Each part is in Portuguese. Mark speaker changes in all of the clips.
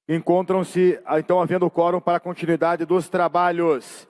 Speaker 1: Encontram-se, então, havendo quórum para a continuidade dos trabalhos.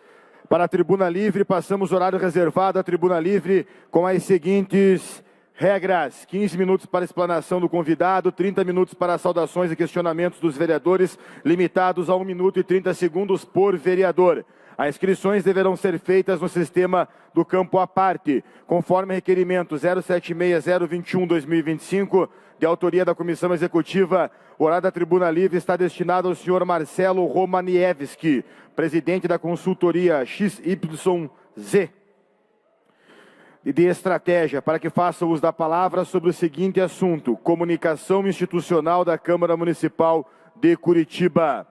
Speaker 1: Para a tribuna livre, passamos o horário reservado à tribuna livre com as seguintes regras: 15 minutos para a explanação do convidado, 30 minutos para saudações e questionamentos dos vereadores, limitados a 1 minuto e 30 segundos por vereador. As inscrições deverão ser feitas no sistema do campo à parte, conforme requerimento 076021-2025, de autoria da Comissão Executiva. O horário da tribuna livre está destinado ao senhor Marcelo Romaniewski, presidente da consultoria XYZ de Estratégia, para que faça uso da palavra sobre o seguinte assunto: comunicação institucional da Câmara Municipal de Curitiba.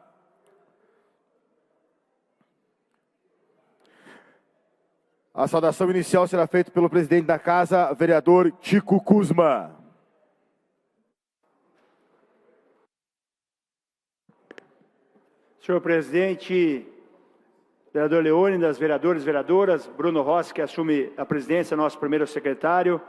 Speaker 1: A saudação inicial será feita pelo presidente da Casa, vereador Tico Kuzma.
Speaker 2: Senhor presidente, vereador Leônidas, vereadores e vereadoras, Bruno Rossi, que assume a presidência, nosso primeiro secretário,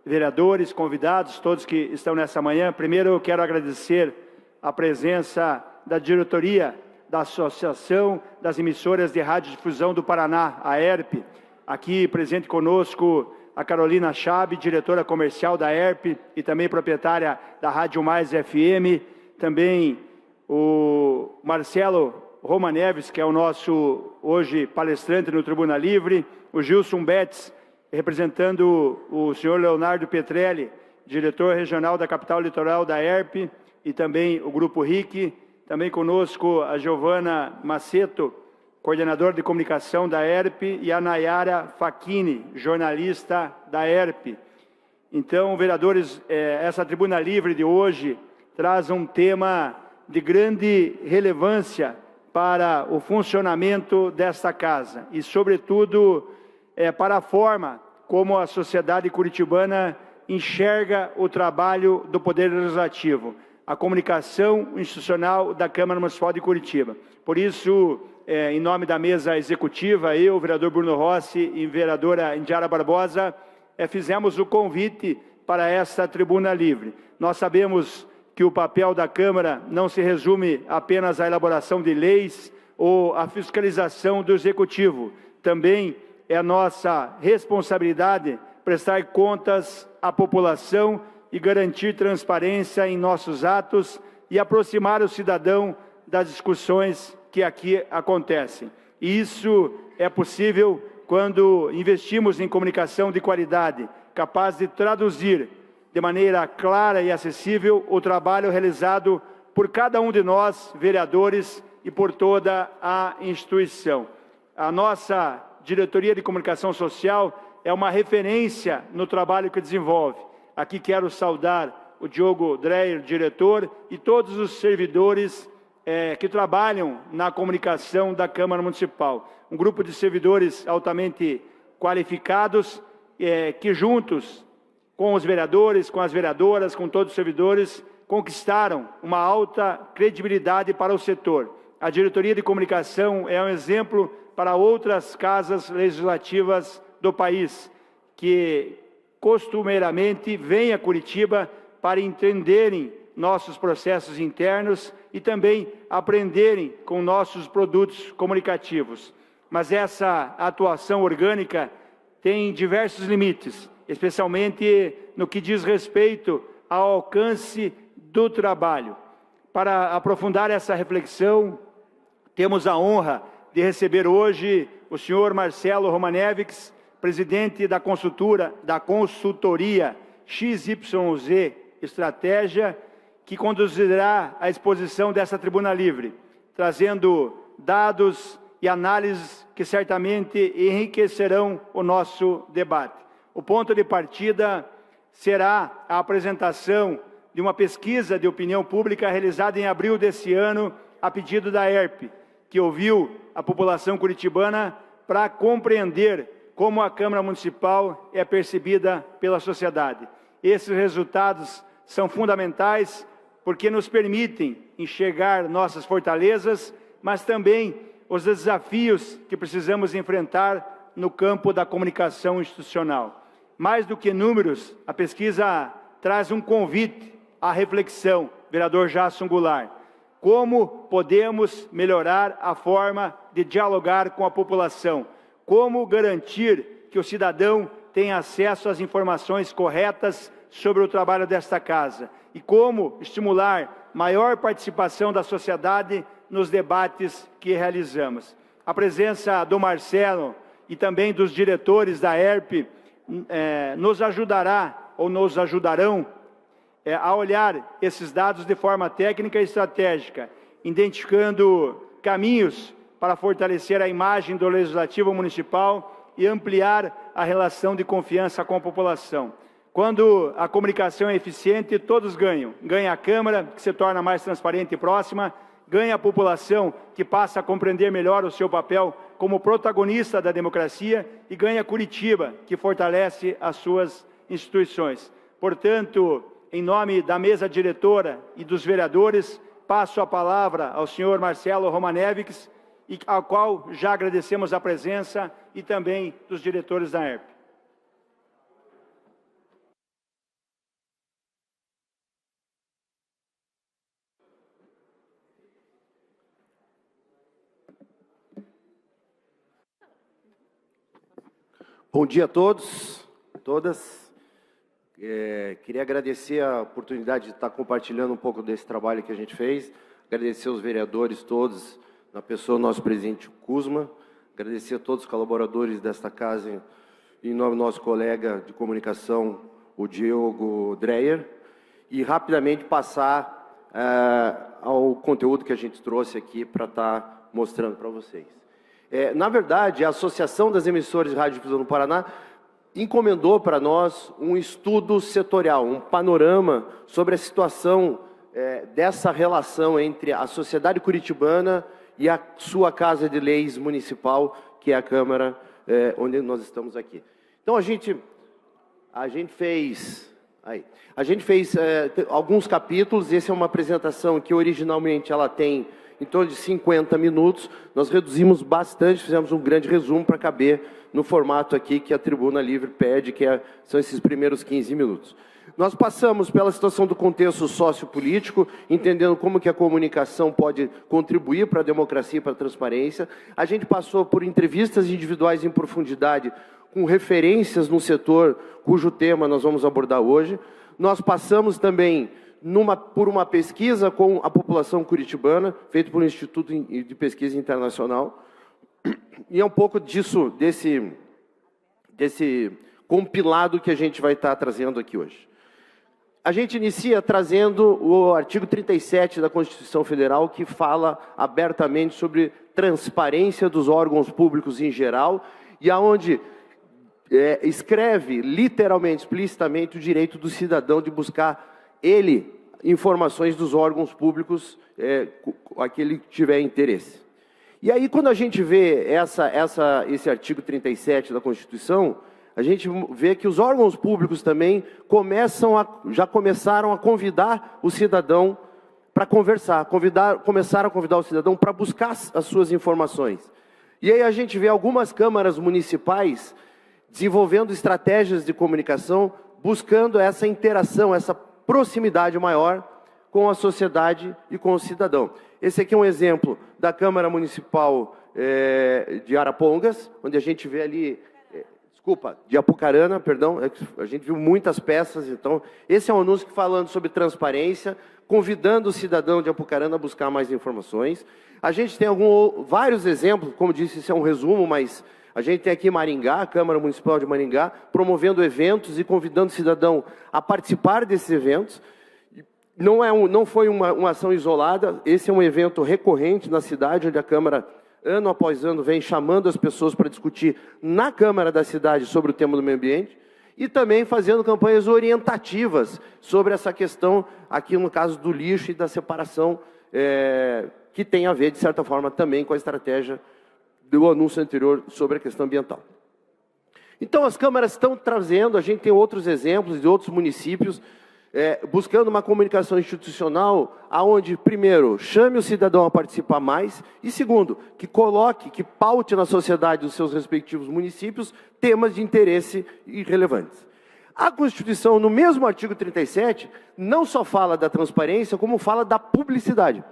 Speaker 2: vereadores, convidados, todos que estão nessa manhã. Primeiro, eu quero agradecer a presença da diretoria da Associação das Emissoras de Radiodifusão do Paraná, a ERP. Aqui presente conosco a Carolina Chab, diretora comercial da ERP e também proprietária da Rádio Mais FM. Também o Marcelo Romaneves, que é o nosso hoje palestrante no Tribuna Livre. O Gilson Betts, representando o senhor Leonardo Petrelli, diretor regional da capital litoral da ERP, e também o Grupo RIC. Também conosco a Giovana Maceto, coordenadora de comunicação da ERP, e a Nayara Facchini, jornalista da ERP. Então, vereadores, essa tribuna livre de hoje traz um tema de grande relevância para o funcionamento desta casa e, sobretudo, para a forma como a sociedade curitibana enxerga o trabalho do Poder Legislativo, a comunicação institucional da Câmara Municipal de Curitiba. Por isso, em nome da mesa executiva, eu, vereador Bruno Rossi e vereadora Indiara Barbosa, fizemos o convite para esta tribuna livre. Nós sabemos que o papel da Câmara não se resume apenas à elaboração de leis ou à fiscalização do Executivo. Também é nossa responsabilidade prestar contas à população e garantir transparência em nossos atos e aproximar o cidadão das discussões que aqui acontecem. E isso é possível quando investimos em comunicação de qualidade, capaz de traduzir de maneira clara e acessível o trabalho realizado por cada um de nós, vereadores, e por toda a instituição. A nossa diretoria de comunicação social é uma referência no trabalho que desenvolve. Aqui quero saudar o Diogo Dreyer, diretor, e todos os servidores que trabalham na comunicação da Câmara Municipal. Um grupo de servidores altamente qualificados que juntos com os vereadores, com as vereadoras, com todos os servidores, conquistaram uma alta credibilidade para o setor. A diretoria de comunicação é um exemplo para outras casas legislativas do país, que costumeiramente vêm a Curitiba para entenderem nossos processos internos e também aprenderem com nossos produtos comunicativos. Mas essa atuação orgânica tem diversos limites, especialmente no que diz respeito ao alcance do trabalho. Para aprofundar essa reflexão, temos a honra de receber hoje o senhor Marcelo Romanevics, presidente da consultoria XYZ Estratégia, que conduzirá a exposição dessa tribuna livre, trazendo dados e análises que certamente enriquecerão o nosso debate. O ponto de partida será a apresentação de uma pesquisa de opinião pública realizada em abril desse ano, a pedido da ERP, que ouviu a população curitibana para compreender como a Câmara Municipal é percebida pela sociedade. Esses resultados são fundamentais porque nos permitem enxergar nossas fortalezas, mas também os desafios que precisamos enfrentar no campo da comunicação institucional. Mais do que números, a pesquisa traz um convite à reflexão, vereador Jasson Goulart. como podemos melhorar a forma de dialogar com a população, como garantir que o cidadão tenha acesso às informações corretas sobre o trabalho desta casa e como estimular maior participação da sociedade nos debates que realizamos. A presença do Marcelo e também dos diretores da ERP nos ajudará ou nos ajudarão a olhar esses dados de forma técnica e estratégica, identificando caminhos para fortalecer a imagem do Legislativo Municipal e ampliar a relação de confiança com a população. Quando a comunicação é eficiente, todos ganham. Ganha a Câmara, que se torna mais transparente e próxima, ganha a população, que passa a compreender melhor o seu papel como protagonista da democracia, e ganha Curitiba, que fortalece as suas instituições. Portanto, em nome da mesa diretora e dos vereadores, passo a palavra ao senhor Marcelo Romanevics, ao qual já agradecemos a presença, e também dos diretores da ERP.
Speaker 3: Bom dia a todos, todas. Queria agradecer a oportunidade de estar compartilhando um pouco desse trabalho que a gente fez, agradecer aos vereadores todos, na pessoa do nosso presidente Kuzma, agradecer a todos os colaboradores desta casa, em nome do nosso colega de comunicação, o Diogo Dreyer, e rapidamente passar ao conteúdo que a gente trouxe aqui para estar mostrando para vocês. Na verdade, a Associação das Emissoras de Rádio Difusão no Paraná encomendou para nós um estudo setorial, um panorama sobre a situação dessa relação entre a sociedade curitibana e a sua Casa de Leis Municipal, que é a Câmara onde nós estamos aqui. Então, a gente fez alguns capítulos. Essa é uma apresentação que originalmente ela tem em torno de 50 minutos, nós reduzimos bastante, fizemos um grande resumo para caber no formato aqui que a Tribuna Livre pede, que são esses primeiros 15 minutos. Nós passamos pela situação do contexto sociopolítico, entendendo como que a comunicação pode contribuir para a democracia e para a transparência. A gente passou por entrevistas individuais em profundidade, com referências no setor cujo tema nós vamos abordar hoje. Nós passamos também por uma pesquisa com a população curitibana, feita por um Instituto de Pesquisa Internacional, e é um pouco desse compilado que a gente vai estar trazendo aqui hoje. A gente inicia trazendo o artigo 37 da Constituição Federal, que fala abertamente sobre transparência dos órgãos públicos em geral, e aonde escreve literalmente, explicitamente, o direito do cidadão de buscar informações dos órgãos públicos, aquele que tiver interesse. E aí, quando a gente vê esse artigo 37 da Constituição, a gente vê que os órgãos públicos também já começaram a convidar o cidadão para conversar, começaram a convidar o cidadão para buscar as suas informações. E aí a gente vê algumas câmaras municipais desenvolvendo estratégias de comunicação, buscando essa interação, essa proximidade maior com a sociedade e com o cidadão. Esse aqui é um exemplo da Câmara Municipal de Arapongas, onde a gente vê ali, de Apucarana, perdão, a gente viu muitas peças. Então, esse é um anúncio falando sobre transparência, convidando o cidadão de Apucarana a buscar mais informações. A gente tem vários exemplos, como disse, isso é um resumo, mas a gente tem aqui Maringá, a Câmara Municipal de Maringá, promovendo eventos e convidando o cidadão a participar desses eventos. Não foi uma ação isolada, esse é um evento recorrente na cidade, onde a Câmara, ano após ano, vem chamando as pessoas para discutir na Câmara da cidade sobre o tema do meio ambiente, e também fazendo campanhas orientativas sobre essa questão, aqui no caso do lixo e da separação, que tem a ver, de certa forma, também com a estratégia do anúncio anterior sobre a questão ambiental. Então, as câmaras estão trazendo, a gente tem outros exemplos de outros municípios, buscando uma comunicação institucional, aonde, primeiro, chame o cidadão a participar mais, e segundo, que paute na sociedade dos seus respectivos municípios temas de interesse irrelevantes. A Constituição, no mesmo artigo 37, não só fala da transparência, como fala da publicidade.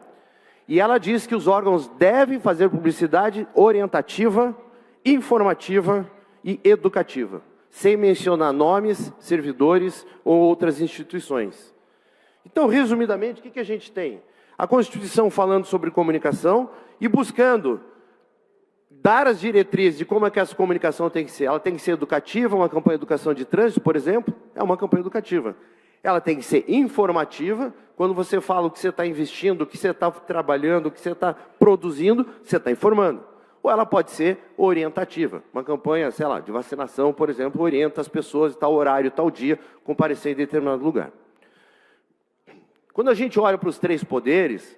Speaker 3: E ela diz que os órgãos devem fazer publicidade orientativa, informativa e educativa, sem mencionar nomes, servidores ou outras instituições. Então, resumidamente, o que a gente tem? A Constituição falando sobre comunicação e buscando dar as diretrizes de como é que essa comunicação tem que ser. Ela tem que ser educativa, uma campanha de educação de trânsito, por exemplo, é uma campanha educativa. Ela tem que ser informativa, quando você fala o que você está investindo, o que você está trabalhando, o que você está produzindo, você está informando. Ou ela pode ser orientativa, uma campanha, sei lá, de vacinação, por exemplo, orienta as pessoas, tal horário, tal dia, comparecer em determinado lugar. Quando a gente olha para os três poderes,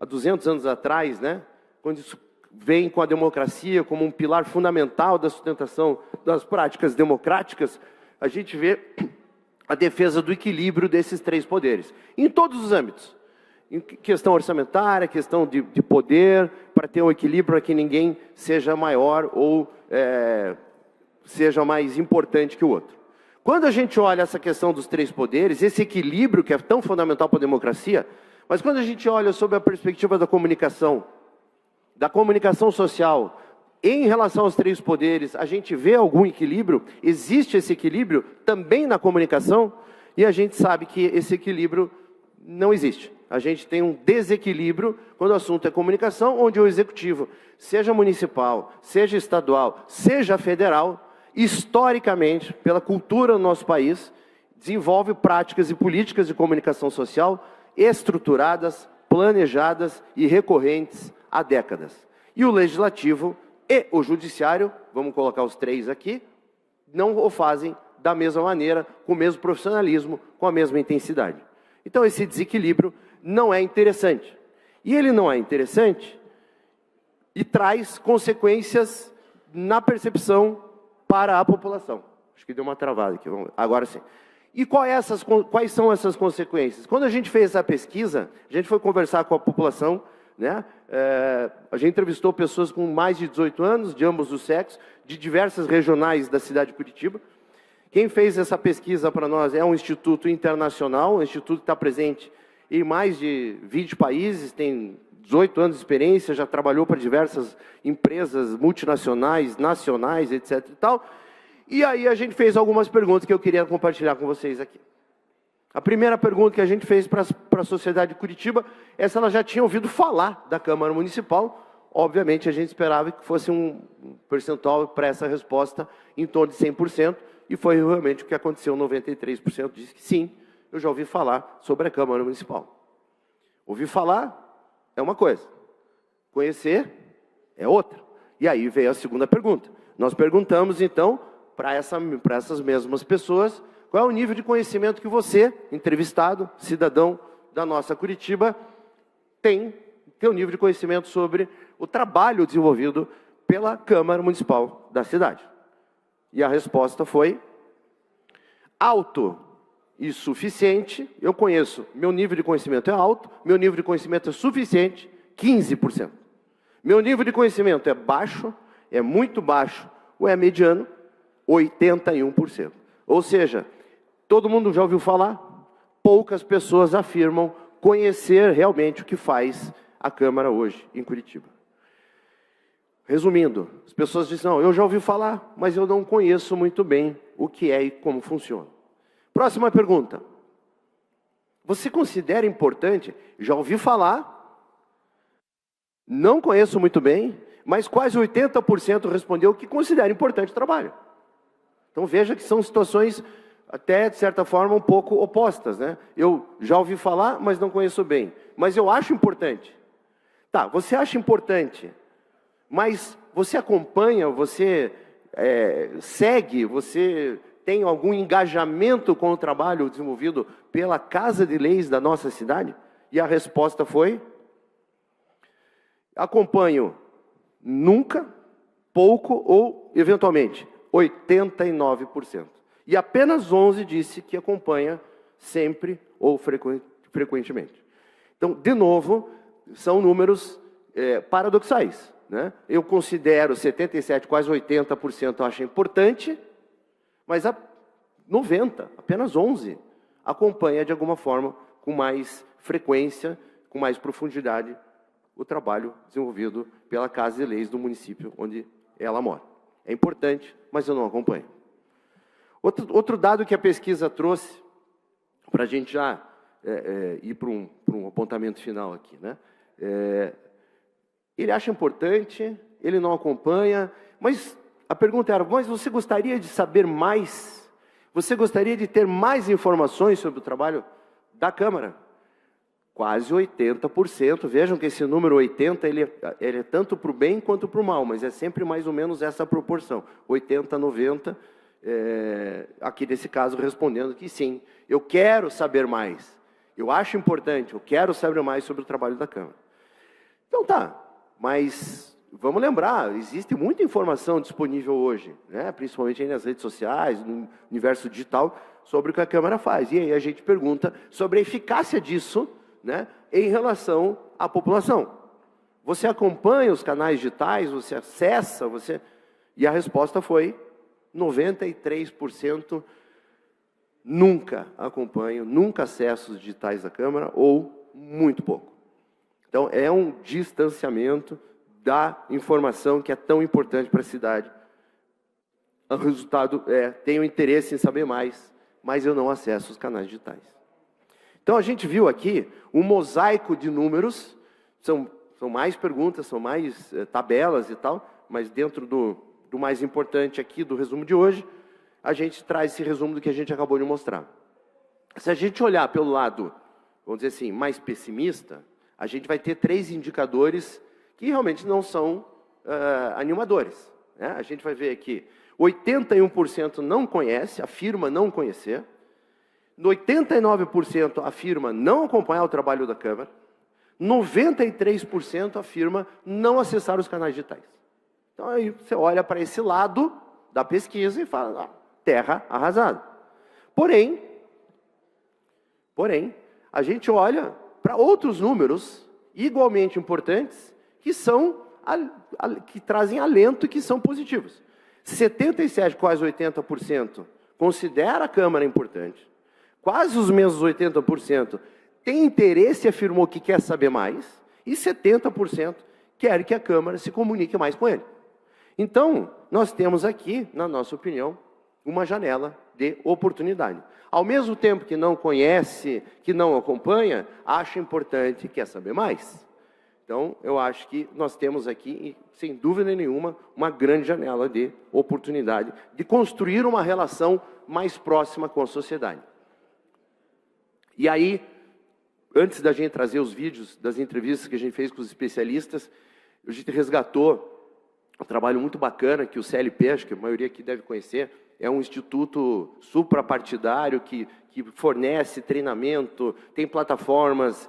Speaker 3: há 200 anos atrás, né, quando isso vem com a democracia como um pilar fundamental da sustentação das práticas democráticas, a gente vê a defesa do equilíbrio desses três poderes, em todos os âmbitos. Em questão orçamentária, questão de poder, para ter um equilíbrio para que ninguém seja maior ou seja mais importante que o outro. Quando a gente olha essa questão dos três poderes, esse equilíbrio que é tão fundamental para a democracia, mas quando a gente olha sob a perspectiva da comunicação social, em relação aos três poderes, a gente vê algum equilíbrio, existe esse equilíbrio também na comunicação, e a gente sabe que esse equilíbrio não existe. A gente tem um desequilíbrio quando o assunto é comunicação, onde o executivo, seja municipal, seja estadual, seja federal, historicamente, pela cultura do nosso país, desenvolve práticas e políticas de comunicação social estruturadas, planejadas e recorrentes há décadas. E o legislativo e o judiciário, vamos colocar os três aqui, não o fazem da mesma maneira, com o mesmo profissionalismo, com a mesma intensidade. Então, esse desequilíbrio não é interessante. E ele não é interessante e traz consequências na percepção para a população. Acho que deu uma travada aqui, agora sim. E quais são essas consequências? Quando a gente fez essa pesquisa, a gente foi conversar com a população, né? A gente entrevistou pessoas com mais de 18 anos, de ambos os sexos, de diversas regionais da cidade de Curitiba. Quem fez essa pesquisa para nós é um instituto internacional, um instituto que está presente em mais de 20 países, tem 18 anos de experiência, já trabalhou para diversas empresas multinacionais, nacionais, etc. e tal. E aí a gente fez algumas perguntas que eu queria compartilhar com vocês aqui. A primeira pergunta que a gente fez para a sociedade de Curitiba é se ela já tinha ouvido falar da Câmara Municipal. Obviamente, a gente esperava que fosse um percentual para essa resposta em torno de 100%, e foi realmente o que aconteceu. 93% disse que sim, eu já ouvi falar sobre a Câmara Municipal. Ouvir falar é uma coisa, conhecer é outra. E aí veio a segunda pergunta. Nós perguntamos, então, para essas mesmas pessoas, qual é o nível de conhecimento que você, entrevistado, cidadão da nossa Curitiba, tem o nível de conhecimento sobre o trabalho desenvolvido pela Câmara Municipal da cidade. E a resposta foi alto e suficiente. Eu conheço, meu nível de conhecimento é alto, meu nível de conhecimento é suficiente, 15%. Meu nível de conhecimento é baixo, é muito baixo, ou é mediano, 81%. Ou seja, todo mundo já ouviu falar? Poucas pessoas afirmam conhecer realmente o que faz a Câmara hoje em Curitiba. Resumindo, as pessoas dizem, não, eu já ouvi falar, mas eu não conheço muito bem o que é e como funciona. Próxima pergunta. Você considera importante? Já ouvi falar, não conheço muito bem, mas quase 80% respondeu que considera importante o trabalho. Então veja que são situações até, de certa forma, um pouco opostas, né? Eu já ouvi falar, mas não conheço bem. Mas eu acho importante. Tá, você acha importante, mas você acompanha, você segue, você tem algum engajamento com o trabalho desenvolvido pela Casa de Leis da nossa cidade? E a resposta foi: acompanho nunca, pouco ou, eventualmente, 89%. E apenas 11% disse que acompanha sempre ou frequentemente. Então, de novo, são números paradoxais, né? Eu considero 77%, quase 80% eu acho importante, mas 90%, apenas 11%, acompanha de alguma forma, com mais frequência, com mais profundidade, o trabalho desenvolvido pela Casa de Leis do município onde ela mora. É importante, mas eu não acompanho. Outro dado que a pesquisa trouxe, para a gente já ir para um apontamento final aqui, né? Ele acha importante, ele não acompanha, mas a pergunta era, mas você gostaria de saber mais? Você gostaria de ter mais informações sobre o trabalho da Câmara? Quase 80%. Vejam que esse número 80, ele é tanto para o bem quanto para o mal, mas é sempre mais ou menos essa proporção. 80, 90, aqui nesse caso respondendo que sim, eu quero saber mais. Eu acho importante, eu quero saber mais sobre o trabalho da Câmara. Então tá, mas vamos lembrar, existe muita informação disponível hoje, né? Principalmente aí nas redes sociais, no universo digital, sobre o que a Câmara faz. E aí a gente pergunta sobre a eficácia disso, né, em relação à população. Você acompanha os canais digitais, você acessa, E a resposta foi 93% nunca acompanho, nunca acesso os digitais da Câmara, ou muito pouco. Então, é um distanciamento da informação que é tão importante para a cidade. O resultado tenho interesse em saber mais, mas eu não acesso os canais digitais. Então, a gente viu aqui um mosaico de números, são mais perguntas, são mais tabelas e tal, mas dentro do mais importante aqui, do resumo de hoje, a gente traz esse resumo do que a gente acabou de mostrar. Se a gente olhar pelo lado, vamos dizer assim, mais pessimista, a gente vai ter 3 indicadores que realmente não são animadores, né? A gente vai ver aqui, 81% não conhece, afirma não conhecer, 89% afirma não acompanhar o trabalho da Câmara, 93% afirma não acessar os canais digitais. Então aí você olha para esse lado da pesquisa e fala, terra arrasada. Porém, a gente olha para outros números igualmente importantes que que trazem alento e que são positivos. 77, quase 80% considera a Câmara importante. Quase os mesmos 80% tem interesse e afirmou que quer saber mais, e 70% quer que a Câmara se comunique mais com ele. Então, nós temos aqui, na nossa opinião, uma janela de oportunidade. Ao mesmo tempo que não conhece, que não acompanha, acha importante e quer saber mais. Então, eu acho que nós temos aqui, sem dúvida nenhuma, uma grande janela de oportunidade de construir uma relação mais próxima com a sociedade. E aí, antes da gente trazer os vídeos das entrevistas que a gente fez com os especialistas, a gente resgatou um trabalho muito bacana que o CLP, acho que a maioria aqui deve conhecer, é um instituto suprapartidário que fornece treinamento, tem plataformas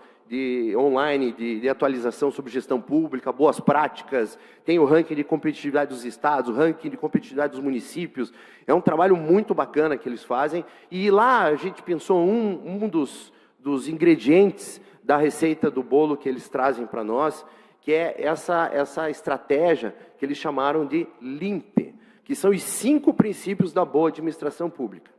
Speaker 3: online de atualização sobre gestão pública, boas práticas, tem o ranking de competitividade dos estados, o ranking de competitividade dos municípios. É um trabalho muito bacana que eles fazem. E lá a gente pensou um dos ingredientes da receita do bolo que eles trazem para nós, que é essa estratégia que eles chamaram de LIMP, que são os 5 princípios da boa administração pública.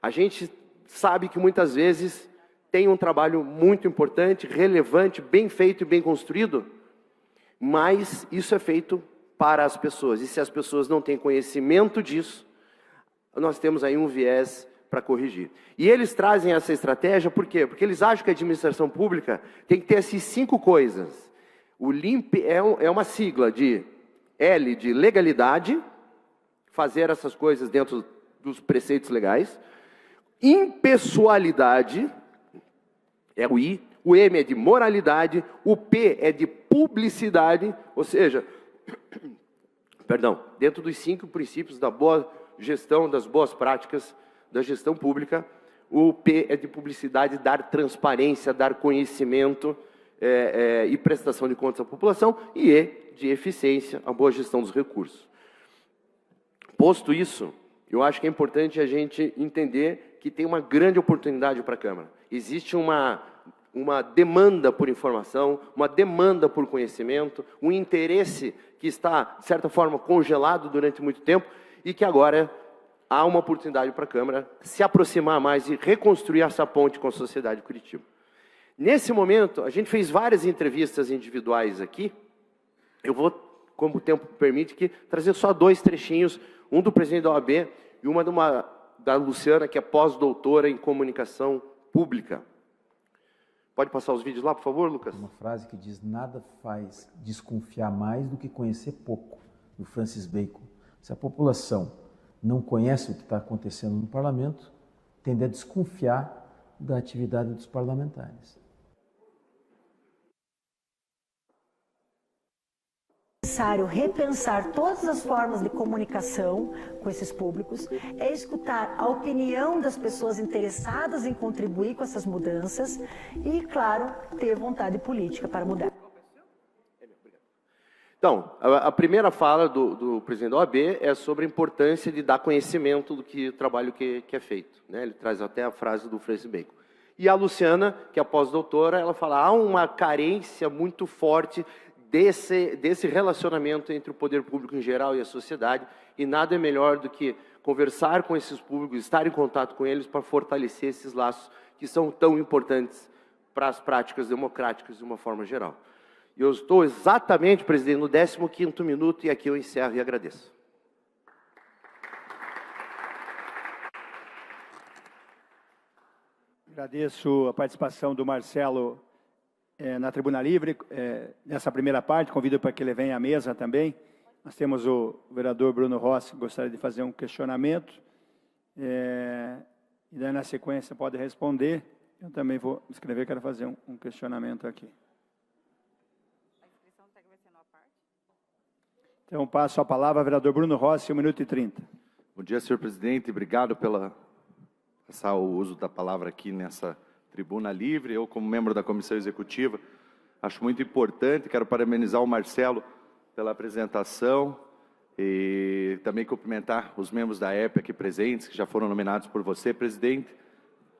Speaker 3: A gente sabe que muitas vezes tem um trabalho muito importante, relevante, bem feito e bem construído, mas isso é feito para as pessoas. E se as pessoas não têm conhecimento disso, nós temos aí um viés para corrigir. E eles trazem essa estratégia, por quê? Porque eles acham que a administração pública tem que ter essas 5 coisas. O LIMP é uma sigla de L de legalidade, fazer essas coisas dentro dos preceitos legais, impessoalidade, é o I, o M é de moralidade, o P é de publicidade, ou seja, dentro dos 5 princípios da boa gestão, das boas práticas da gestão pública, o P é de publicidade, dar transparência, dar conhecimento e prestação de contas à população, e E de eficiência, a boa gestão dos recursos. Posto isso, eu acho que é importante a gente entender que tem uma grande oportunidade para a Câmara. Existe uma demanda por informação, uma demanda por conhecimento, um interesse que está, de certa forma, congelado durante muito tempo e que agora há uma oportunidade para a Câmara se aproximar mais e reconstruir essa ponte com a sociedade de Curitiba. Nesse momento, a gente fez várias entrevistas individuais aqui. Eu vou, como o tempo permite, aqui, trazer só 2 trechinhos, um do presidente da OAB e uma da Luciana, que é pós-doutora em comunicação pública. Pode passar os vídeos lá, por favor, Lucas?
Speaker 4: Uma frase que diz: nada faz desconfiar mais do que conhecer pouco, do Francis Bacon. Se a população não conhece o que está acontecendo no parlamento, tende a desconfiar da atividade dos parlamentares.
Speaker 5: É necessário repensar todas as formas de comunicação com esses públicos, é escutar a opinião das pessoas interessadas em contribuir com essas mudanças e, claro, ter vontade política para mudar.
Speaker 3: Então, a primeira fala do presidente da OAB é sobre a importância de dar conhecimento do trabalho que é feito, né? Ele traz até a frase do Francis Bacon. E a Luciana, que é a pós-doutora, ela fala: há uma carência muito forte desse relacionamento entre o poder público em geral e a sociedade, e nada é melhor do que conversar com esses públicos, estar em contato com eles para fortalecer esses laços que são tão importantes para as práticas democráticas de uma forma geral. E eu estou exatamente, presidente, no 15º minuto, e aqui eu encerro e agradeço.
Speaker 2: Agradeço a participação do Marcelo na Tribuna Livre, nessa primeira parte. Convido para que ele venha à mesa também. Nós temos o vereador Bruno Rossi, que gostaria de fazer um questionamento. E daí, na sequência, pode responder. Eu também vou me inscrever, quero fazer um questionamento aqui. A inscrição vai ser numa parte? Então, passo a palavra ao vereador Bruno Rossi, 1 minuto e 30.
Speaker 6: Bom dia, senhor presidente. Obrigado pela passar o uso da palavra aqui nessa Tribuna Livre. Eu, como membro da Comissão Executiva, acho muito importante, quero parabenizar o Marcelo pela apresentação e também cumprimentar os membros da ERP aqui presentes, que já foram nominados por você, presidente.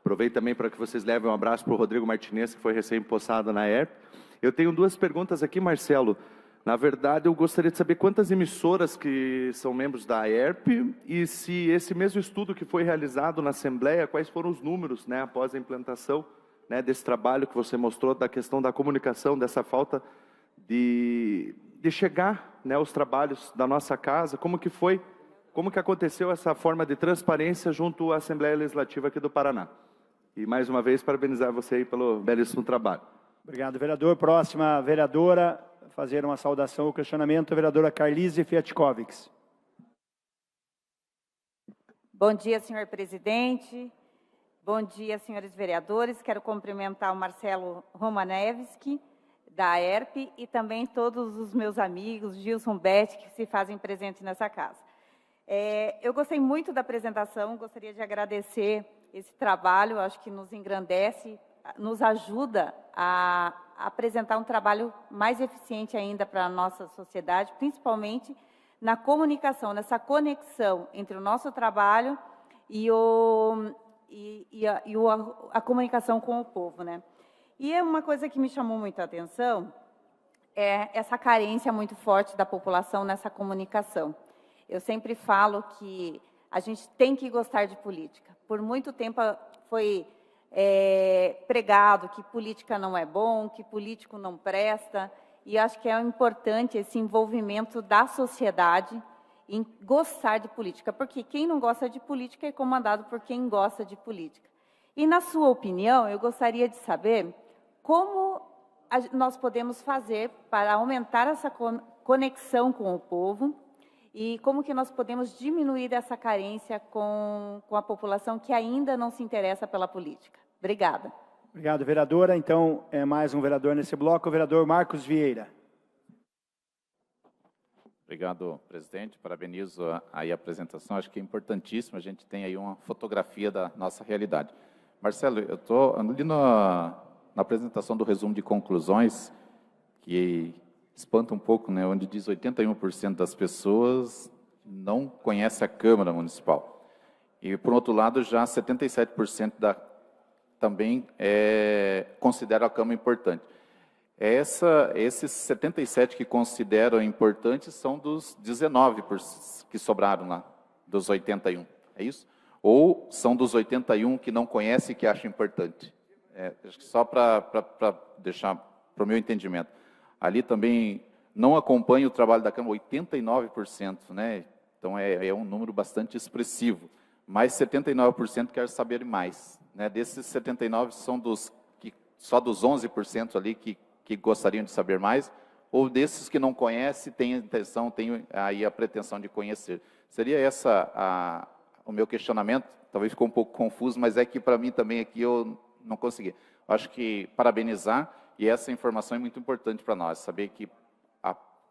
Speaker 6: Aproveito também para que vocês levem um abraço para o Rodrigo Martinez, que foi recém-possado na ERP. Eu tenho 2 perguntas aqui, Marcelo. Na verdade, eu gostaria de saber quantas emissoras que são membros da ERP e se esse mesmo estudo que foi realizado na Assembleia, quais foram os números, né, após a implantação, né, desse trabalho que você mostrou, da questão da comunicação, dessa falta de chegar, né, aos trabalhos da nossa casa, como que aconteceu essa forma de transparência junto à Assembleia Legislativa aqui do Paraná. E, mais uma vez, parabenizar você aí pelo belíssimo trabalho.
Speaker 2: Obrigado, vereador. Próxima vereadora, fazer uma saudação ao questionamento, a vereadora Carlise Fiatkovics.
Speaker 7: Bom dia, senhor presidente. Bom dia, senhores vereadores. Quero cumprimentar o Marcelo Romanevski, da ERP, e também todos os meus amigos, Gilson Beth, que se fazem presentes nessa casa. Eu gostei muito da apresentação, gostaria de agradecer esse trabalho, acho que nos engrandece, nos ajuda a apresentar um trabalho mais eficiente ainda para a nossa sociedade, principalmente na comunicação, nessa conexão entre o nosso trabalho e a comunicação com o povo, né? E uma coisa que me chamou muito a atenção é essa carência muito forte da população nessa comunicação. Eu sempre falo que a gente tem que gostar de política. Por muito tempo foi pregado que política não é bom, que político não presta, e acho que é importante esse envolvimento da sociedade em gostar de política, porque quem não gosta de política é comandado por quem gosta de política. E, na sua opinião, eu gostaria de saber como nós podemos fazer para aumentar essa conexão com o povo e como que nós podemos diminuir essa carência com a população que ainda não se interessa pela política. Obrigada.
Speaker 2: Obrigado, vereadora. Então, mais um vereador nesse bloco, o vereador Marcos Vieira.
Speaker 8: Obrigado, presidente. Parabenizo aí a apresentação. Acho que é importantíssimo. A gente tem aí uma fotografia da nossa realidade. Marcelo, eu estou ali na apresentação do resumo de conclusões, que espanta um pouco, né, onde diz 81% das pessoas não conhece a Câmara Municipal. E, por outro lado, já 77% também considera a Câmara importante. Esses 77 que consideram importantes são dos 19 que sobraram lá, dos 81, é isso? Ou são dos 81 que não conhecem e que acham importante? acho que só para deixar para o meu entendimento, ali também não acompanha o trabalho da Câmara 89%, né? Então é um número bastante expressivo, mas 79% quer saber mais, né? Desses 79 são só dos 11% ali que gostariam de saber mais, ou desses que não conhecem, têm a intenção, têm aí a pretensão de conhecer. Seria o meu questionamento, talvez ficou um pouco confuso, mas é que para mim também aqui eu não consegui. Acho que parabenizar, e essa informação é muito importante para nós, saber que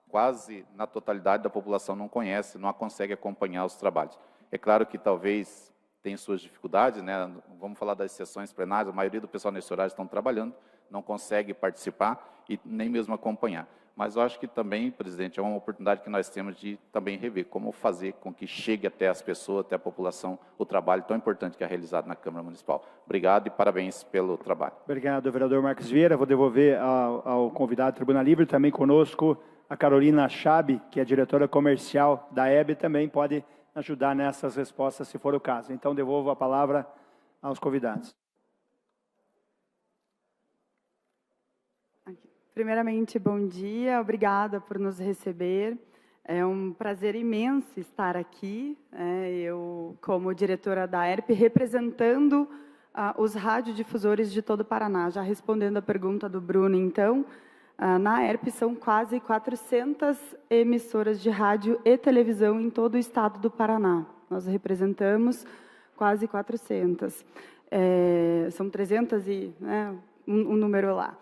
Speaker 8: quase na totalidade da população não conhece, não consegue acompanhar os trabalhos. É claro que talvez tenha suas dificuldades, né? Vamos falar das sessões plenárias, a maioria do pessoal nesse horário estão trabalhando, não consegue participar e nem mesmo acompanhar. Mas eu acho que também, presidente, é uma oportunidade que nós temos de também rever como fazer com que chegue até as pessoas, até a população, o trabalho tão importante que é realizado na Câmara Municipal. Obrigado e parabéns pelo trabalho.
Speaker 2: Obrigado, vereador Marcos Vieira. Vou devolver ao convidado do Tribuna Livre, também conosco a Carolina Chabe, que é diretora comercial da EB, também pode ajudar nessas respostas, se for o caso. Então, devolvo a palavra aos convidados.
Speaker 9: Primeiramente, bom dia, obrigada por nos receber. É um prazer imenso estar aqui. Eu, como diretora da ERP, representando os radiodifusores de todo o Paraná. Já respondendo a pergunta do Bruno, então, na ERP são quase 400 emissoras de rádio e televisão em todo o estado do Paraná. Nós representamos quase 400. São 300 e um número lá.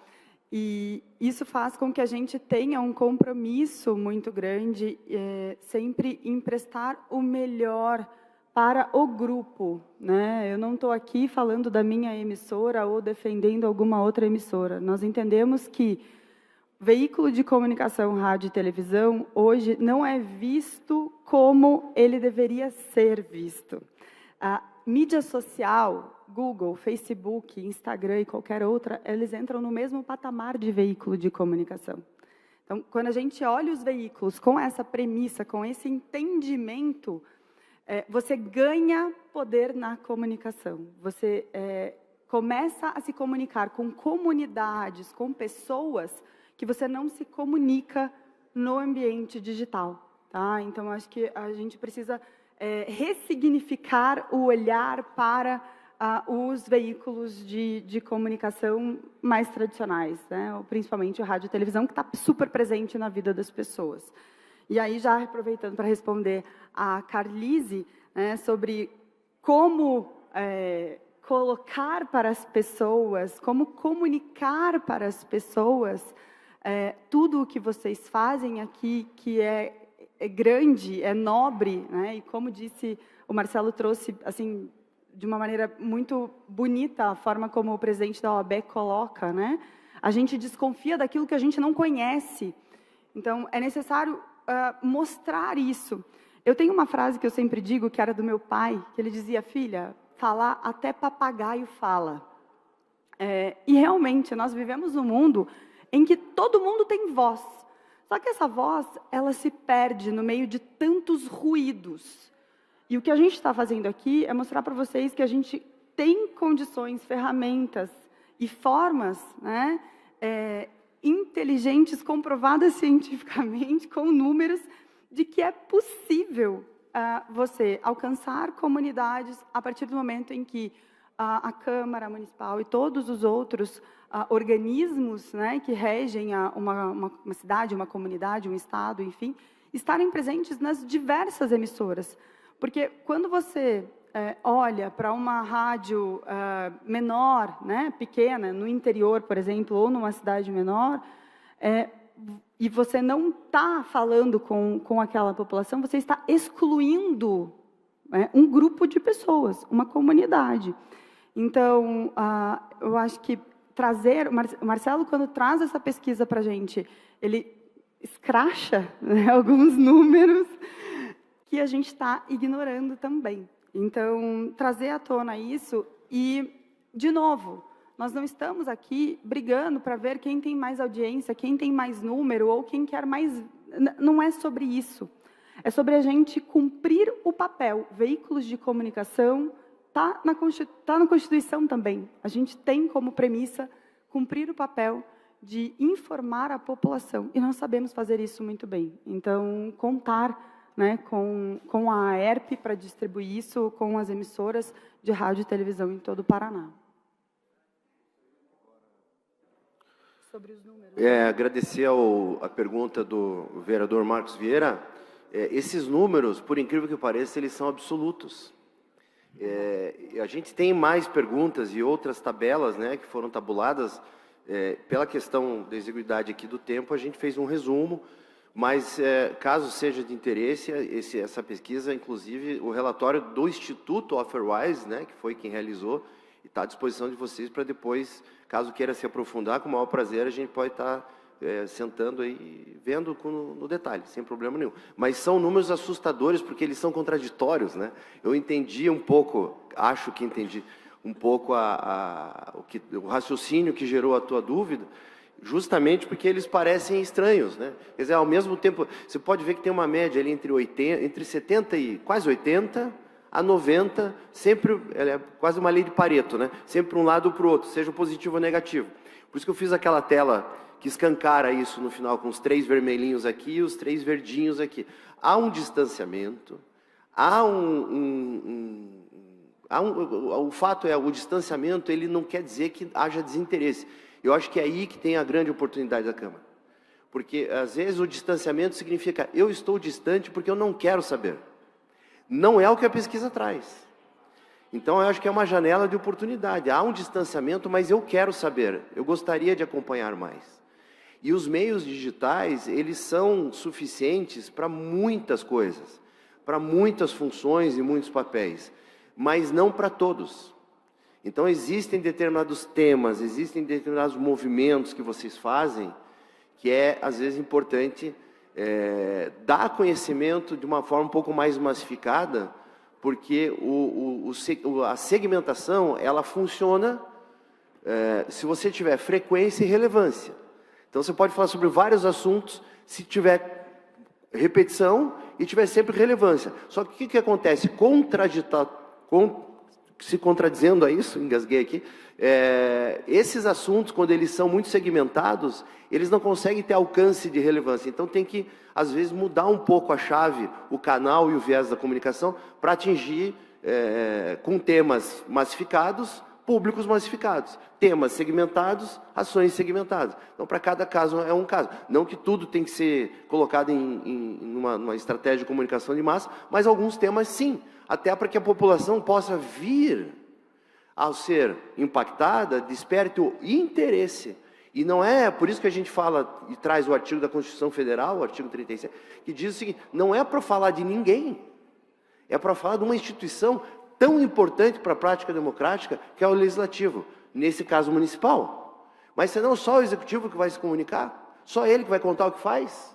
Speaker 9: E isso faz com que a gente tenha um compromisso muito grande, sempre em prestar o melhor para o grupo, né? Eu não estou aqui falando da minha emissora ou defendendo alguma outra emissora. Nós entendemos que veículo de comunicação, rádio e televisão, hoje não é visto como ele deveria ser visto. A mídia social, Google, Facebook, Instagram e qualquer outra, eles entram no mesmo patamar de veículo de comunicação. Então, quando a gente olha os veículos com essa premissa, com esse entendimento, você ganha poder na comunicação. Você começa a se comunicar com comunidades, com pessoas que você não se comunica no ambiente digital. Tá? Então, acho que a gente precisa ressignificar o olhar para os veículos de comunicação mais tradicionais, né? Principalmente o rádio e televisão, que está super presente na vida das pessoas. E aí, já aproveitando para responder a Carlise, né, sobre como colocar para as pessoas, como comunicar para as pessoas tudo o que vocês fazem aqui, que é grande, é nobre, né? E como disse, o Marcelo trouxe, assim, de uma maneira muito bonita, a forma como o presidente da OAB coloca, né? A gente desconfia daquilo que a gente não conhece. Então, é necessário mostrar isso. Eu tenho uma frase que eu sempre digo, que era do meu pai, que ele dizia: filha, falar até papagaio fala. E realmente, nós vivemos num mundo em que todo mundo tem voz. Só que essa voz, ela se perde no meio de tantos ruídos. E o que a gente está fazendo aqui é mostrar para vocês que a gente tem condições, ferramentas e formas, né, inteligentes, comprovadas cientificamente, com números, de que é possível você alcançar comunidades a partir do momento em que a Câmara Municipal e todos os outros organismos, né, que regem uma cidade, uma comunidade, um estado, enfim, estarem presentes nas diversas emissoras. Porque quando você olha para uma rádio menor, né, pequena, no interior, por exemplo, ou numa cidade menor, e você não está falando com aquela população, você está excluindo um grupo de pessoas, uma comunidade. Então, eu acho que trazer... O Marcelo, quando traz essa pesquisa para a gente, ele escracha, né, alguns números que a gente está ignorando também. Então, trazer à tona isso e, de novo, nós não estamos aqui brigando para ver quem tem mais audiência, quem tem mais número ou quem quer mais... Não é sobre isso. É sobre a gente cumprir o papel. Veículos de comunicação está na Constituição também. A gente tem como premissa cumprir o papel de informar a população, e nós sabemos fazer isso muito bem. Então, contar, né, com a AERP para distribuir isso, com as emissoras de rádio e televisão em todo o Paraná. Sobre os números.
Speaker 3: Agradecer a pergunta do vereador Marcos Vieira. Esses números, por incrível que pareça, eles são absolutos. A gente tem mais perguntas e outras tabelas, né, que foram tabuladas. Pela questão da exiguidade aqui do tempo, a gente fez um resumo, mas caso seja de interesse, essa pesquisa, inclusive, o relatório do Instituto Offerwise, né, que foi quem realizou, está à disposição de vocês para depois, caso queira se aprofundar, com o maior prazer, a gente pode estar sentando aí, vendo no detalhe, sem problema nenhum. Mas são números assustadores, porque eles são contraditórios, né? Eu entendi um pouco, acho que entendi um pouco o raciocínio que gerou a tua dúvida, justamente porque eles parecem estranhos, né? Quer dizer, ao mesmo tempo, você pode ver que tem uma média ali entre 70 e quase 80 a 90, sempre, ela é quase uma lei de Pareto, né? Sempre para um lado ou para o outro, seja positivo ou negativo. Por isso que eu fiz aquela tela que escancara isso no final, com os 3 vermelhinhos aqui e os 3 verdinhos aqui. Há um distanciamento, o fato o distanciamento, ele não quer dizer que haja desinteresse. Eu acho que é aí que tem a grande oportunidade da Câmara. Porque, às vezes, o distanciamento significa, eu estou distante porque eu não quero saber. Não é o que a pesquisa traz. Então, eu acho que é uma janela de oportunidade. Há um distanciamento, mas eu quero saber. Eu gostaria de acompanhar mais. E os meios digitais, eles são suficientes para muitas coisas, para muitas funções e muitos papéis, mas não para todos. Então, existem determinados temas, existem determinados movimentos que vocês fazem, que às vezes, importante dar conhecimento de uma forma um pouco mais massificada, porque a segmentação, ela funciona se você tiver frequência e relevância. Então, você pode falar sobre vários assuntos, se tiver repetição e tiver sempre relevância. Só que o que acontece? Se contradizendo a isso, engasguei aqui, esses assuntos, quando eles são muito segmentados, eles não conseguem ter alcance de relevância. Então, tem que, às vezes, mudar um pouco a chave, o canal e o viés da comunicação, para atingir, com temas massificados, públicos massificados. Temas segmentados, ações segmentadas. Então, para cada caso é um caso. Não que tudo tem que ser colocado numa estratégia de comunicação de massa, mas alguns temas, sim. Até para que a população possa vir, ao ser impactada, desperte o interesse. E não é por isso que a gente fala e traz o artigo da Constituição Federal, o artigo 37, que diz o seguinte, não é para falar de ninguém, é para falar de uma instituição tão importante para a prática democrática, que é o Legislativo, nesse caso municipal. Mas senão só o Executivo que vai se comunicar? Só ele que vai contar o que faz?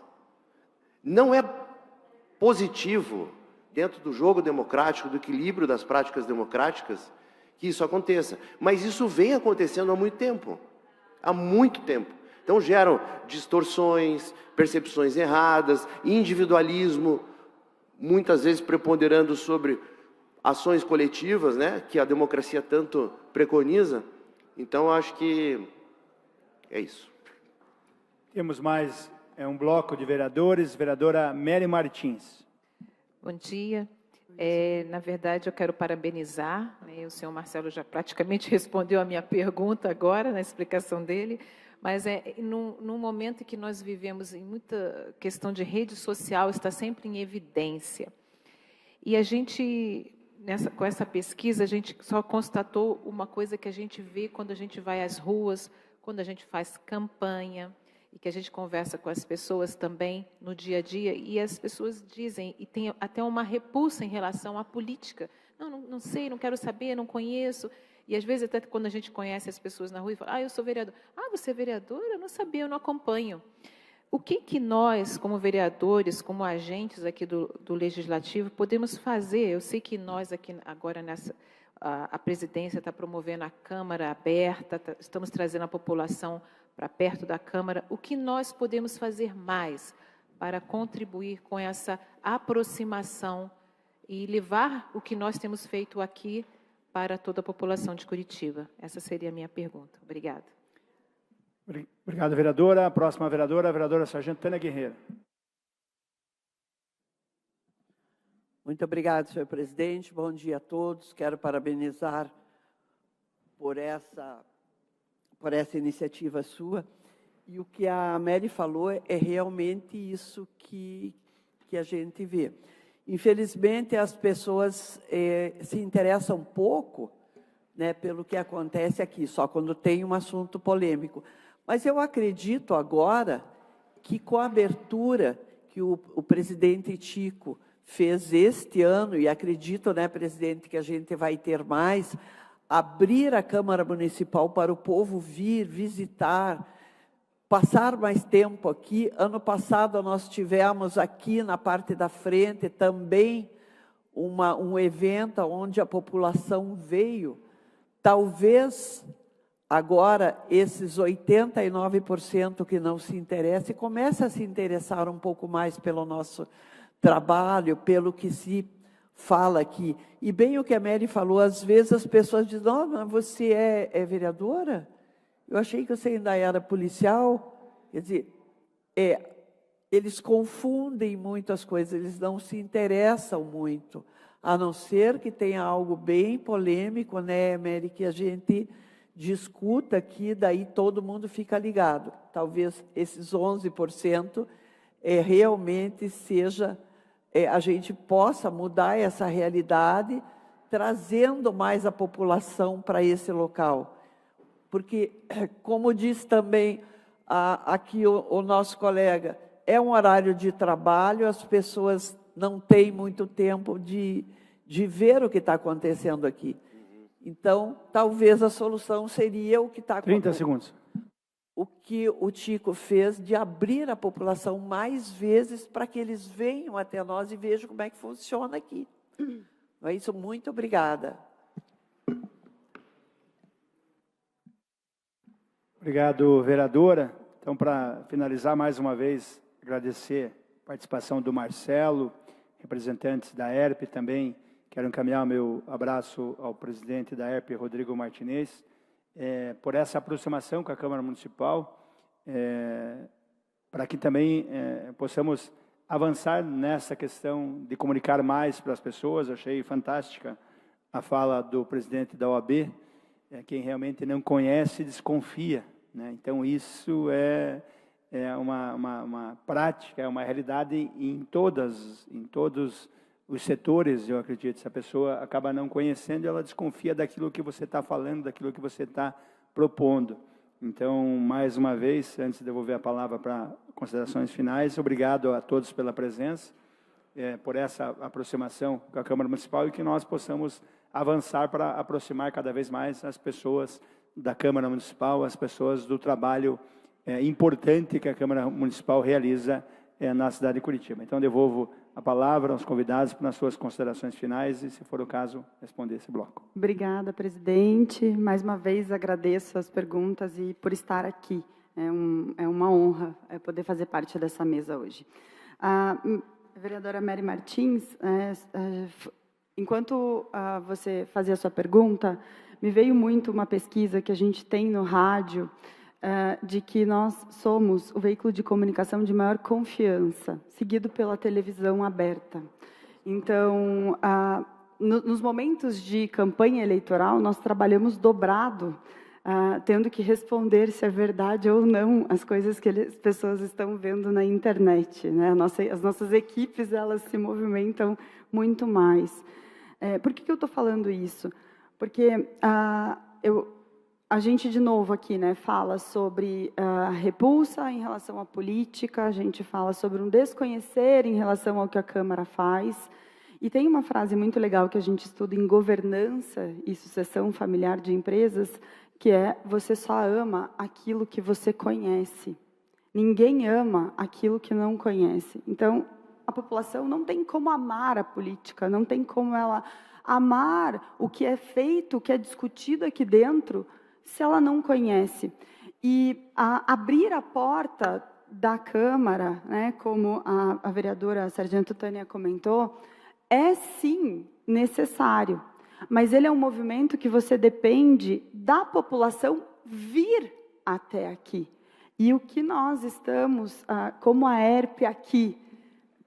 Speaker 3: Não é positivo, dentro do jogo democrático, do equilíbrio das práticas democráticas, que isso aconteça. Mas isso vem acontecendo há muito tempo. Há muito tempo. Então geram distorções, percepções erradas, individualismo, muitas vezes preponderando sobre ações coletivas, né, que a democracia tanto preconiza. Então, acho que é isso.
Speaker 2: Temos mais um bloco de vereadores. Vereadora Mary Martins.
Speaker 10: Bom dia. Na verdade, eu quero parabenizar, né, o senhor Marcelo já praticamente respondeu a minha pergunta agora, na explicação dele, mas num momento em que nós vivemos em muita questão de rede social, está sempre em evidência. E a gente, com essa pesquisa, a gente só constatou uma coisa que a gente vê quando a gente vai às ruas, quando a gente faz campanha, e que a gente conversa com as pessoas também no dia a dia, e as pessoas dizem, e tem até uma repulsa em relação à política. Não sei, não quero saber, não conheço. E às vezes até quando a gente conhece as pessoas na rua e fala, eu sou vereador. Você é vereadora? Eu não sabia, eu não acompanho. O que nós, como vereadores, como agentes aqui do Legislativo, podemos fazer? Eu sei que nós aqui agora a presidência está promovendo a Câmara aberta, estamos trazendo a população para perto da Câmara. O que nós podemos fazer mais para contribuir com essa aproximação e levar o que nós temos feito aqui para toda a população de Curitiba. Essa seria a minha pergunta. Obrigada.
Speaker 2: Obrigado, vereadora. A próxima vereadora, a vereadora Sargento Tânia Guerreiro.
Speaker 11: Muito obrigado, senhor presidente. Bom dia a todos. Quero parabenizar por essa iniciativa sua. E o que a Mary falou é realmente isso que a gente vê. Infelizmente, as pessoas se interessam pouco, né, pelo que acontece aqui, só quando tem um assunto polêmico. Mas eu acredito agora que, com a abertura que o presidente Chico fez este ano, e acredito, né, presidente, que a gente vai ter mais, abrir a Câmara Municipal para o povo vir, visitar, passar mais tempo aqui. Ano passado nós tivemos aqui na parte da frente também um evento onde a população veio. Talvez agora esses 89% que não se interessam comecem a se interessar um pouco mais pelo nosso trabalho, pelo que se fala aqui. E bem o que a Mary falou, às vezes as pessoas dizem: não, mas você é vereadora? Eu achei que você ainda era policial. Quer dizer, eles confundem muito as coisas, eles não se interessam muito, a não ser que tenha algo bem polêmico, né, Mary, que a gente discuta aqui, daí todo mundo fica ligado. Talvez esses 11% realmente seja, a gente possa mudar essa realidade, trazendo mais a população para esse local. Porque, como diz também aqui o nosso colega, é um horário de trabalho, as pessoas não têm muito tempo de ver o que está acontecendo aqui. Então, talvez a solução seria o que está acontecendo.
Speaker 2: 30 segundos.
Speaker 11: O que o Chico fez de abrir a população mais vezes para que eles venham até nós e vejam como é que funciona aqui. Não é isso? Muito obrigada.
Speaker 2: Obrigado, vereadora. Então, para finalizar, mais uma vez, agradecer a participação do Marcelo, representantes da ERP também. Quero encaminhar o meu abraço ao presidente da ERP, Rodrigo Martinez, por essa aproximação com a Câmara Municipal, para que também possamos avançar nessa questão de comunicar mais para as pessoas. Achei fantástica a fala do presidente da OAB. Quem realmente não conhece, desconfia, né? Então, isso é uma prática, é uma realidade em todos os setores, eu acredito. Se a pessoa acaba não conhecendo, ela desconfia daquilo que você está falando, daquilo que você está propondo. Então, mais uma vez, antes de devolver a palavra para considerações finais, obrigado a todos pela presença, por essa aproximação com a Câmara Municipal, e que nós possamos avançar para aproximar cada vez mais as pessoas da Câmara Municipal, as pessoas do trabalho importante que a Câmara Municipal realiza na cidade de Curitiba. Então, devolvo a palavra aos convidados para as suas considerações finais e, se for o caso, responder esse bloco.
Speaker 9: Obrigada, presidente. Mais uma vez, agradeço as perguntas e por estar aqui. É uma honra poder fazer parte dessa mesa hoje. A vereadora Mary Martins, enquanto você fazia a sua pergunta, me veio muito uma pesquisa que a gente tem no rádio, de que nós somos o veículo de comunicação de maior confiança, seguido pela televisão aberta. Então, nos momentos de campanha eleitoral, nós trabalhamos dobrado, tendo que responder se é verdade ou não as coisas que as pessoas estão vendo na internet, né? As nossas equipes, elas se movimentam muito mais. Por que eu estou falando isso? Porque a gente, de novo, aqui, né, fala sobre repulsa em relação à política, a gente fala sobre um desconhecer em relação ao que a Câmara faz. E tem uma frase muito legal que a gente estuda em governança e sucessão familiar de empresas, que é: você só ama aquilo que você conhece. Ninguém ama aquilo que não conhece. Então, a população não tem como amar a política, não tem como ela amar o que é feito, o que é discutido aqui dentro, se ela não conhece. E abrir a porta da Câmara, né, como a vereadora Sargento Tânia comentou, é sim necessário. mas ele é um movimento que você depende da população vir até aqui. E o que nós estamos, como a ERP aqui,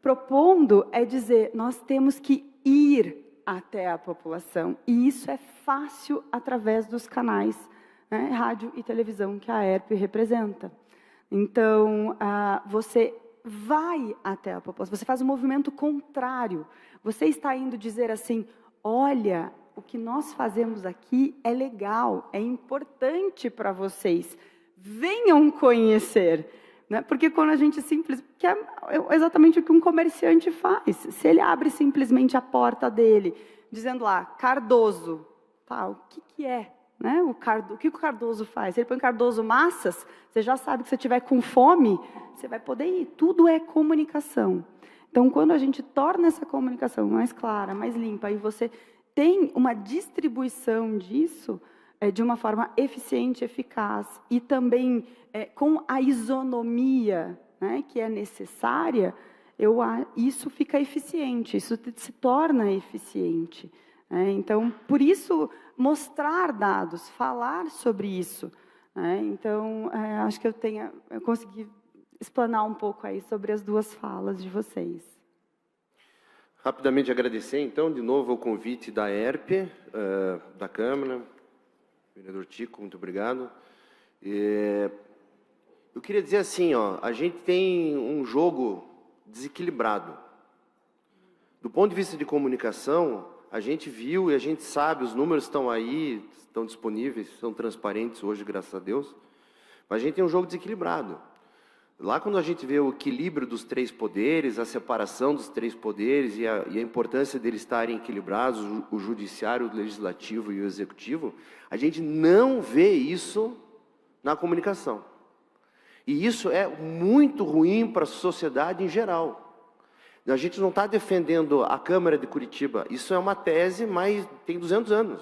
Speaker 9: propondo é dizer, nós temos que ir até a população. E isso é fácil através dos canais, né, rádio e televisão que a ERP representa. Então, você vai até a população, você faz um movimento contrário. Você está indo dizer assim, olha, o que nós fazemos aqui é legal, é importante para vocês. Venham conhecer. Né? Porque quando a gente que é exatamente o que um comerciante faz. Se ele abre simplesmente a porta dele, dizendo lá, Cardoso, tá, o que é? Né? O que o Cardoso faz? Se ele põe Cardoso Massas, você já sabe que se você estiver com fome, você vai poder ir. Tudo é comunicação. Então, quando a gente torna essa comunicação mais clara, mais limpa, e você tem uma distribuição disso de uma forma eficiente, eficaz, e também com a isonomia, né, que é necessária, isso fica eficiente, isso se torna eficiente. Então, por isso, mostrar dados, falar sobre isso. Então, acho que eu consegui explanar um pouco aí sobre as duas falas de vocês.
Speaker 3: Rapidamente agradecer, então, de novo o convite da ERP, da Câmara. Vereador Tico, muito obrigado. Eu queria dizer assim, a gente tem um jogo desequilibrado. Do ponto de vista de comunicação, a gente viu e a gente sabe, os números estão aí, estão disponíveis, são transparentes hoje, graças a Deus, mas a gente tem um jogo desequilibrado. Lá quando a gente vê o equilíbrio dos três poderes, a separação dos três poderes e a importância deles estarem equilibrados, o judiciário, o legislativo e o executivo, a gente não vê isso na comunicação. E isso é muito ruim para a sociedade em geral. A gente não está defendendo a Câmara de Curitiba, isso é uma tese, mas tem 200 anos.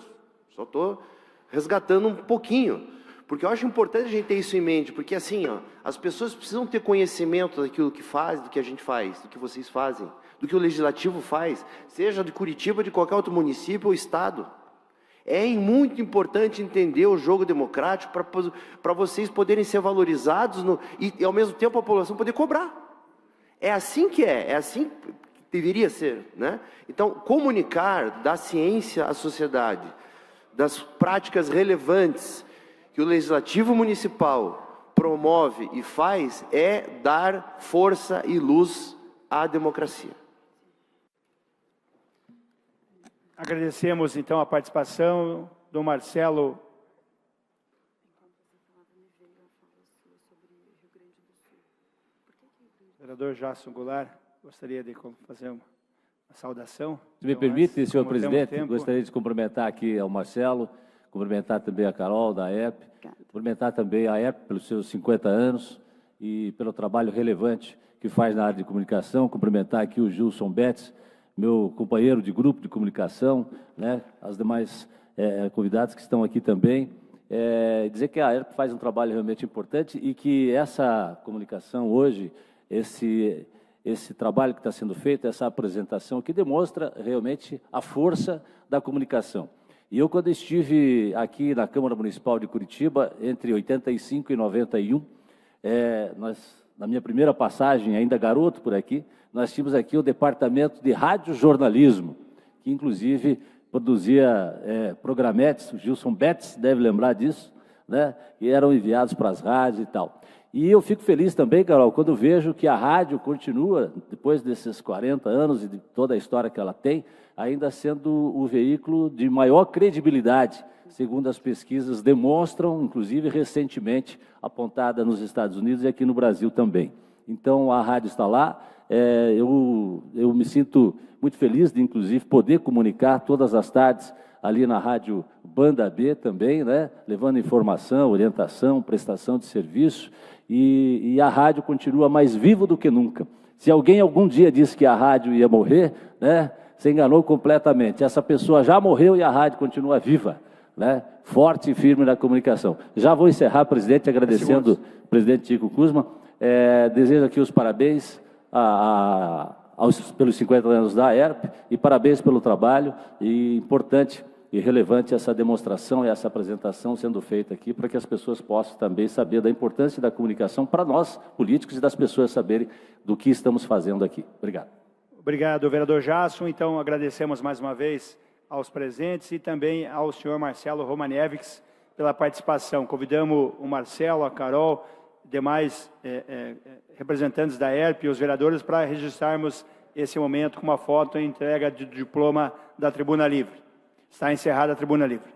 Speaker 3: Só estou resgatando um pouquinho. Porque eu acho importante a gente ter isso em mente, porque assim, as pessoas precisam ter conhecimento daquilo que faz, do que a gente faz, do que vocês fazem, do que o Legislativo faz, seja de Curitiba, de qualquer outro município ou estado. É muito importante entender o jogo democrático para vocês poderem ser valorizados e, ao mesmo tempo, a população poder cobrar. É assim que é assim que deveria ser, né? Então, comunicar da ciência à sociedade, das práticas relevantes que o Legislativo Municipal promove e faz é dar força e luz à democracia.
Speaker 2: Agradecemos, então, a participação do Marcelo. Vereador Jason Goulart, gostaria de fazer uma saudação.
Speaker 12: Se me permite, senhor presidente, gostaria de cumprimentar aqui ao Marcelo, cumprimentar também a Carol, da ERP, cumprimentar também a ERP pelos seus 50 anos e pelo trabalho relevante que faz na área de comunicação, cumprimentar aqui o Gilson Betts, meu companheiro de grupo de comunicação, né, as demais convidados que estão aqui também, dizer que a ERP faz um trabalho realmente importante e que essa comunicação hoje, esse trabalho que está sendo feito, essa apresentação que demonstra realmente a força da comunicação. E eu, quando estive aqui na Câmara Municipal de Curitiba, entre 85 e 91, na minha primeira passagem, ainda garoto por aqui, nós tínhamos aqui o Departamento de Radiojornalismo, que inclusive produzia programetes, o Gilson Betts deve lembrar disso, né, e eram enviados para as rádios e tal. E eu fico feliz também, Carol, quando vejo que a rádio continua, depois desses 40 anos e de toda a história que ela tem, ainda sendo o veículo de maior credibilidade, segundo as pesquisas demonstram, inclusive recentemente apontada nos Estados Unidos e aqui no Brasil também. Então, a rádio está lá, eu me sinto muito feliz de, inclusive, poder comunicar todas as tardes ali na Rádio Banda B também, né, levando informação, orientação, prestação de serviço, e a rádio continua mais viva do que nunca. Se alguém algum dia disse que a rádio ia morrer, né, se enganou completamente. Essa pessoa já morreu e a rádio continua viva, né, forte e firme na comunicação. Já vou encerrar, presidente, agradecendo o presidente Tico Kuzma. Desejo aqui os parabéns pelos 50 anos da ERP e parabéns pelo trabalho. E importante e relevante essa demonstração e essa apresentação sendo feita aqui, para que as pessoas possam também saber da importância da comunicação para nós, políticos, e das pessoas saberem do que estamos fazendo aqui. Obrigado.
Speaker 2: Obrigado, vereador Jasson. Então, agradecemos mais uma vez aos presentes e também ao senhor Marcelo Romanevics pela participação. Convidamos o Marcelo, a Carol, demais representantes da ERP e os vereadores para registrarmos esse momento com uma foto e entrega de diploma da Tribuna Livre. Está encerrada a Tribuna Livre.